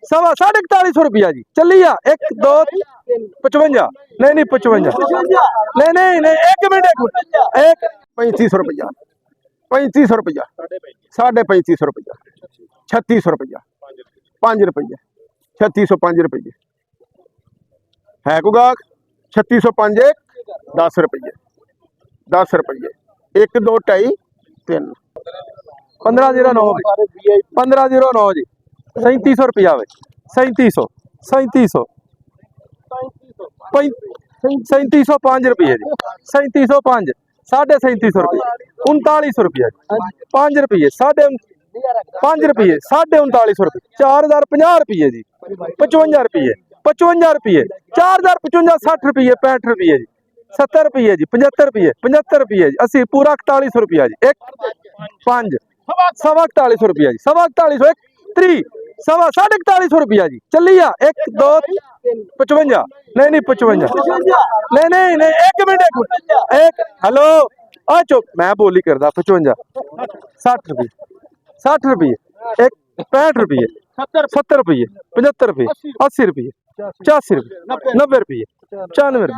सवा 4150 रुपया जी। चली आ 1 2 55 नहीं 55 नहीं 1 मिनट 3500 रुपया 3500 रुपया 3550 रुपया 3600 रुपया 5 रुपये 3605 रुपये है को गाहक 3605 10 रुपये 10 रुपये 1 2 2.5 3 1509 1509 जी 3700 रुपया 3700 3700 3705 रुपये जी 3705 3750 रुपये 3900 रुपया 5 रुपये 5 रुपये 3950 रुपये 4050 रुपये जी 55 रुपये 55 रुपये 4055 60 रुपये 65 रुपये जी 70 रुपये जी 75 रुपये 75 रुपये जी 80 पूरा 4100 रुपया जी 1 5 सवा 4100 रुपया जी सवा 4100 1 3 सवा 4150 रुपया जी। चली आ 1 2 55 नहीं 55 नहीं 1 मिनट 1 हेलो आ चुप मैं बोली करदा 55 60 रुपये 60 रुपये 1 65 रुपये 70 रुपये 75 रुपये 80 रुपये 85 रुपये 90 रुपये 95 रुपये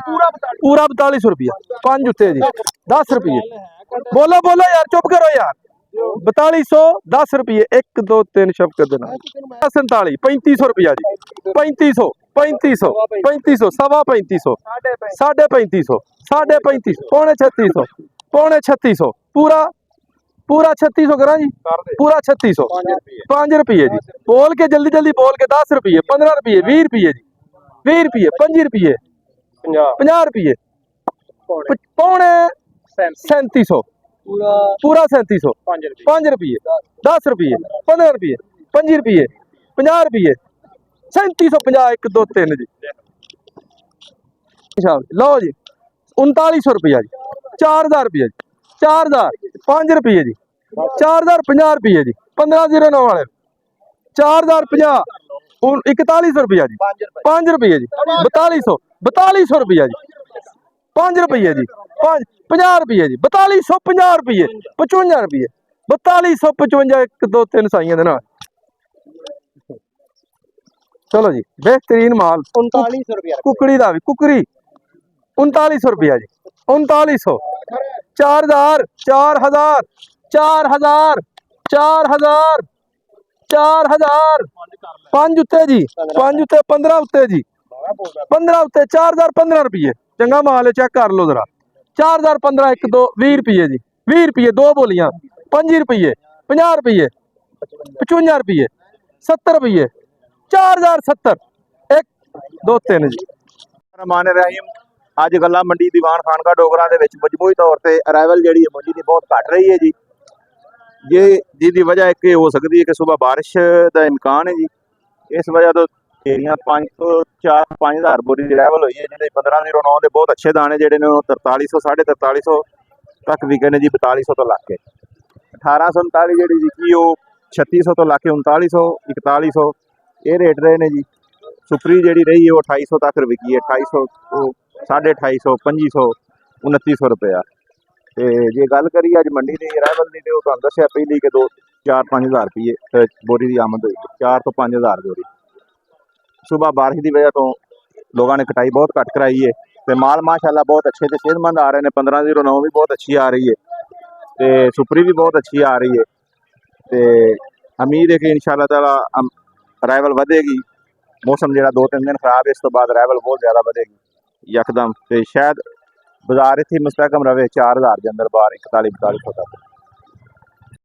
पूरा 4200 रुपया 5 उत्ते जी 10 रुपये बोलो बोलो यार चुप करो यार 4200 10 रुपये 1 2 3 शब्द कर देना 47 3500 रुपया जी 3500 3500 3500 सवा 3500 3500 3500 पौने 3600 पूरा 3600 करा जी पूरा 3600 5 रुपये जी बोल के जल्दी बोल के 10 रुपये 15 रुपये 20 रुपये जी 20 रुपये 5 रुपये 50 रुपये पौने 3700 पूरा 3700 5 रुपये 10 रुपये 15 रुपये 5 रुपये 50 रुपये 3750 1 2 3 जी लो जी 3900 रुपया जी 4000 रुपये जी 4000 5 रुपये जी 4050 रुपये जी 1509 वाले 4050 4100 रुपया जी 5 रुपये जी 4200 रुपया जी 5 रुपये जी 50 रुपये जी 4250 रुपये 55 रुपये 4255 1 2 3 साइयां दे नाल चलो जी बेहतरीन माल 3900 रुपया कुकड़ी दा भी कुकरी 3900 रुपया जी 3900 4000 4000 4000 4000 4000 5 उत्ते जी 5 उत्ते 15 उत्ते जी 15 उत्ते 4000 15 रुपये चंगा माल है चेक कर लो जरा 4000 15 1 2 20 रुपये जी 20 रुपये दो बोलियां 5 रुपये 50 रुपये 55 रुपये 70 रुपये 4070 1 2 3 जी रहमान रहीम ਅੱਜ ਗੱਲਾਂ ਮੰਡੀ ਦੀਵਾਨ ਖਾਨਗਾ ਡੋਗਰਾ ਦੇ ਵਿੱਚ ਮਜਮੂਈ ਤੌਰ ਤੇ ਅਰਾਈਵਲ ਜਿਹੜੀ ਹੈ ਮੰਡੀ ਦੀ ਬਹੁਤ ਘਟ ਰਹੀ ਹੈ ਜੀ ਜਿਹਦੀ ਵਜ੍ਹਾ ਇੱਕ ਹੋ ਸਕਦੀ ਹੈ ਕਿ ਸਵੇਰ ਬਾਰਿਸ਼ ਦਾ ਇਮਕਾਨ ਹੈ ਜੀ ਇਸ ਵਜ੍ਹਾ ਤੋਂ ਢੇਰੀਆਂ 5 ਤੋਂ 4-5000 ਬੋਰੀ ਦੀ ਅਰਾਈਵਲ ਹੋਈ ਹੈ ਜਿਹਦੇ 1509 ਦੇ ਬਹੁਤ ਅੱਛੇ ਦਾਣੇ ਜਿਹੜੇ ਨੇ 4300 4350 ਤੱਕ ਵਿਕੇ ਨੇ ਜੀ 4200 ਤੋਂ ਲੱਗ ਕੇ 1839 ਜਿਹੜੀ ਵਿਕੀ ਉਹ 3600 ਤੋਂ ਲੱਗ ਕੇ 3900 4100 ਇਹ ਰੇਟ ਰਹੇ ਨੇ ਜੀ ਸੁਪਰੀ ਜਿਹੜੀ ਰਹੀ ਹੈ ਉਹ 2800 ਤੱਕ ਵਿਕੀ ਹੈ 2800 250 2500 2900 रुपया तो जे गल करिए अज मंडी की अराइवल की तो तुहानू दस्सिया पहली कि 2-4-5 हज़ार रुपये बोरी की आमद हुई 4 तो 5 हज़ार बोरी सुबह बारिश की वजह तो लोगों ने कटाई बहुत घट कराई है तो माल माशाल्लाह बहुत अच्छे तो सेहतमंद आ रहे हैं 1509 भी बहुत अच्छी आ रही है तो सुपरी भी बहुत अच्छी आ रही है तो उम्मीद है कि इंशाअल्लाह ताला अराइवल बढ़ेगी मौसम जो 2-3 दिन खराब है इस तो बाद अराइवल बहुत ज़्यादा बढ़ेगी यकदम तो शायद बाजार इतनी मुस्तकम रहे 4000 के अंदर बाहर 41-4200 तक।